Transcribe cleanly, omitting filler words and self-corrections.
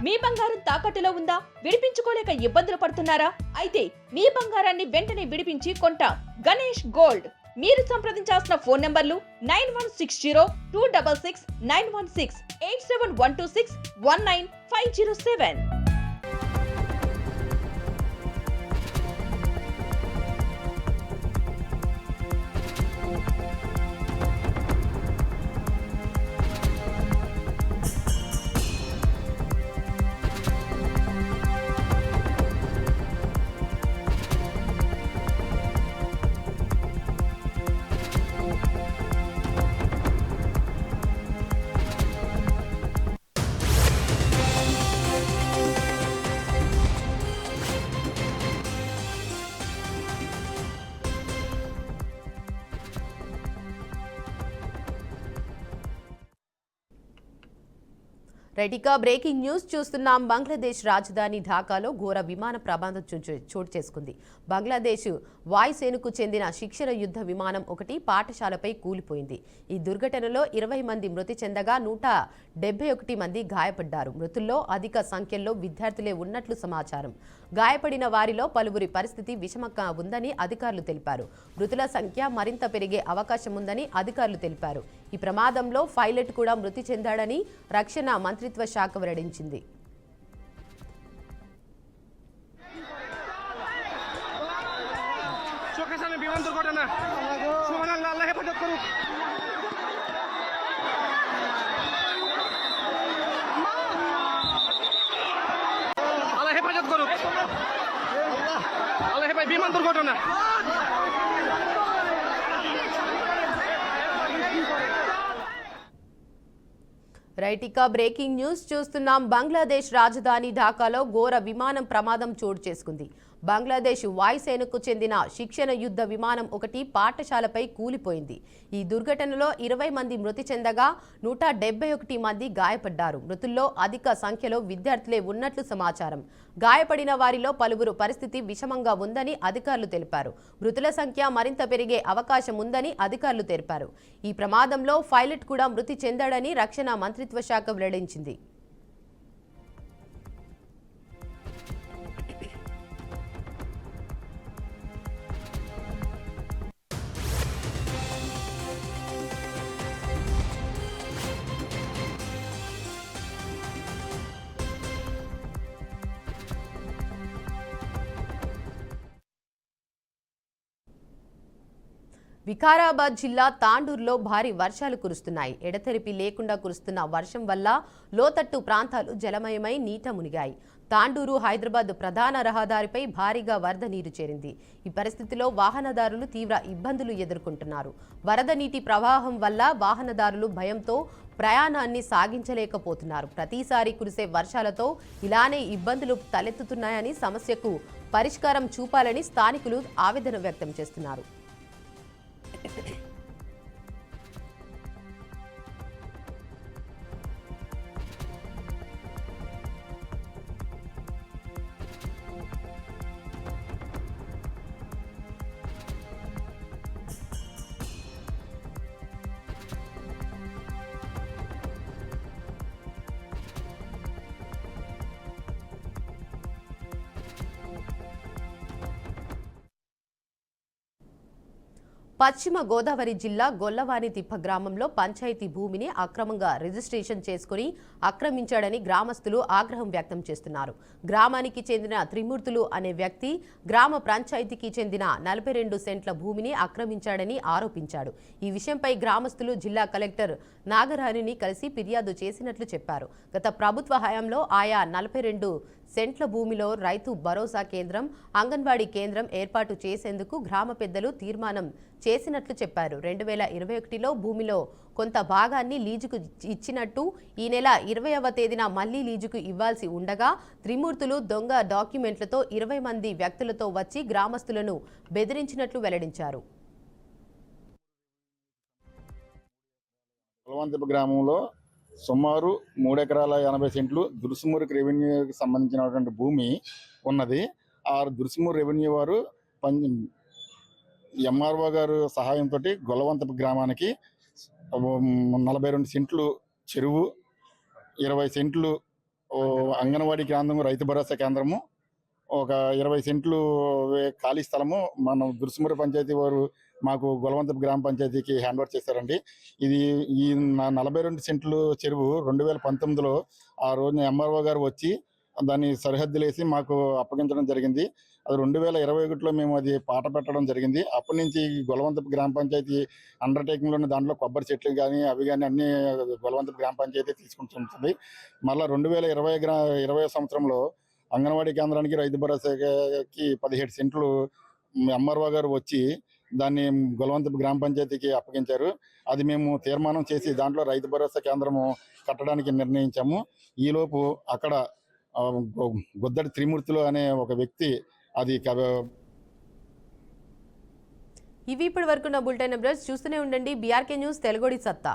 మీ బంగారం తాకట్టులో ఉందా? విడిపించుకోలేక ఇబ్బందులు పడుతున్నారా? అయితే మీ బంగారాన్ని వెంటనే విడిపించి కొంటాం. గణేష్ గోల్డ్. మీరు సంప్రదించాల్సిన ఫోన్ నంబర్లు 9160-266-916, 8712619507. రైటికా బ్రేకింగ్ న్యూస్ చూస్తున్నాం. బంగ్లాదేశ్ రాజధాని ఢాకాలో ఘోర విమాన ప్రమాదం చోటు చేసుకుంది. బంగ్లాదేశ్ వాయుసేనకు చెందిన శిక్షణ యుద్ధ విమానం ఒకటి పాఠశాలపై కూలిపోయింది. ఈ దుర్ఘటనలో 20 మంది మృతి చెందగా 171 మంది గాయపడ్డారు. మృతుల్లో అధిక సంఖ్యలో విద్యార్థులే ఉన్నట్లు సమాచారం. గాయపడిన వారిలో పలువురి పరిస్థితి విషమంగా ఉందని అధికారులు తెలిపారు. మృతుల సంఖ్య మరింత పెరిగే అవకాశం ఉందని అధికారులు తెలిపారు. ఈ ప్రమాదంలో పైలట్ కూడా మృతి చెందాడని రక్షణ మంత్రిత్వ శాఖ వెల్లడించింది. বিমান দুর্ঘটনা రైటికా బ్రేకింగ్ న్యూస్ చూస్తున్నాం. బంగ్లాదేశ్ రాజధాని ఢాకాలో ఘోర విమానం ప్రమాదం చోటు చేసుకుంది. బంగ్లాదేశ్ వాయుసేనకు చెందిన శిక్షణ యుద్ధ విమానం ఒకటి పాఠశాలపై కూలిపోయింది. ఈ దుర్ఘటనలో 20 మంది మృతి చెందగా 171 మంది గాయపడ్డారు. మృతుల్లో అధిక సంఖ్యలో విద్యార్థులే ఉన్నట్లు సమాచారం. గాయపడిన వారిలో పలువురు పరిస్థితి విషమంగా ఉందని అధికారులు తెలిపారు. మృతుల సంఖ్య మరింత పెరిగే అవకాశం ఉందని అధికారులు తెలిపారు. ఈ ప్రమాదంలో పైలట్ కూడా మృతి చెందాడని రక్షణ మంత్రిత్వ శాఖ వెల్లడించింది. వికారాబాద్ జిల్లా తాండూరులో భారీ వర్షాలు కురుస్తున్నాయి. ఎడతెరిపి లేకుండా కురుస్తున్న వర్షం వల్ల లోతట్టు ప్రాంతాలు జలమయమై నీట మునిగాయి. తాండూరు హైదరాబాద్ ప్రధాన రహదారిపై భారీగా వరద నీరు చేరింది. ఈ పరిస్థితిలో వాహనదారులు తీవ్ర ఇబ్బందులు ఎదుర్కొంటున్నారు. వరద నీటి ప్రవాహం వల్ల వాహనదారులు భయంతో ప్రయాణాన్ని సాగించలేకపోతున్నారు. ప్రతిసారి కురిసే వర్షాలతో ఇలానే ఇబ్బందులు తలెత్తుతున్నాయని, సమస్యకు పరిష్కారం చూపాలని స్థానికులు ఆవేదన వ్యక్తం చేస్తున్నారు. పశ్చిమ గోదావరి జిల్లా గొల్లవానితిప్ప గ్రామంలో పంచాయతీ భూమిని అక్రమంగా రిజిస్ట్రేషన్ చేసుకుని ఆక్రమించాడని గ్రామస్తులు ఆగ్రహం వ్యక్తం చేస్తున్నారు. గ్రామానికి చెందిన త్రిమూర్తులు అనే వ్యక్తి గ్రామ పంచాయతీకి చెందిన 42 సెంట్ల భూమిని ఆక్రమించాడని ఆరోపించాడు. ఈ విషయంపై గ్రామస్తులు జిల్లా కలెక్టర్ నాగరాణిని కలిసి ఫిర్యాదు చేసినట్లు చెప్పారు. గత ప్రభుత్వ హయాంలో ఆయా 42 సెంట్ల భూమిలో రైతు భరోసా కేంద్రం, అంగన్వాడీ కేంద్రం ఏర్పాటు చేసేందుకు గ్రామ పెద్దలు తీర్మానం చేసినట్లు చెప్పారు. 2021లో భూమిలో కొంత భాగాన్ని లీజుకు ఇచ్చినట్టు ఈ నెల 20వ తేదీన మళ్లీ లీజుకు ఇవ్వాల్సి ఉండగా త్రిమూర్తులు దొంగ డాక్యుమెంట్లతో 20 మంది వ్యక్తులతో వచ్చి గ్రామస్తులను బెదిరించినట్లు వెల్లడించారు. గొల్లవానితిప్ప గ్రామంలో సుమారు 3 ఎకరాల 80 సెంట్లు దుర్సుమూరికి రెవెన్యూకి సంబంధించినటువంటి భూమి ఉన్నది. ఆ దుర్సుమూరు రెవెన్యూ వారు ఎంఆర్ఓ గారు సహాయంతో గొల్లవానితిప్ప గ్రామానికి 42 సెంట్లు చెరువు, 20 సెంట్లు ఓ అంగన్వాడీ కేంద్రం, రైతు భరోసా కేంద్రము, ఒక 20 సెంట్లు ఖాళీ స్థలము మనం దుర్సుమూరి పంచాయతీ వారు మాకు గొలవంతపు గ్రామ పంచాయతీకి హ్యాండ్ ఓవర్ చేశారండి. ఇది ఈ 42 సెంట్లు చెరువు 2019లో ఆ రోజున ఎంఆర్ఓ గారు వచ్చి దాన్ని సరిహద్దులేసి మాకు అప్పగించడం జరిగింది. అది 2021లో మేము అది పాట పెట్టడం జరిగింది. అప్పటి నుంచి ఈ గొలవంతపు గ్రామ పంచాయతీ అండర్టేకింగ్లోని దాంట్లో కొబ్బరి చెట్లు కానీ అవి కానీ అన్ని గొలవంతపు గ్రామ పంచాయతీ తీసుకుంటుంది. మళ్ళీ 2020 సంవత్సరంలో అంగన్వాడీ కేంద్రానికి, రైతు భరోసాకి 17 సెంట్లు ఎంఆర్ఓ గారు వచ్చి దాన్ని గొలవంతపు గ్రామ పంచాయతీకి అప్పగించారు. అది మేము తీర్మానం చేసి దాంట్లో రైతు భరోసా కేంద్రము కట్టడానికి నిర్ణయించాము. ఈలోపు అక్కడ గొద్దడి త్రిమూర్తులు అనే ఒక వ్యక్తి అది ఇవి ఇప్పటి వరకు నా బులెటిన్ అప్డేట్స్ చూస్తూనే ఉండండి. బీఆర్కే న్యూస్ తెలుగుడి సత్తా.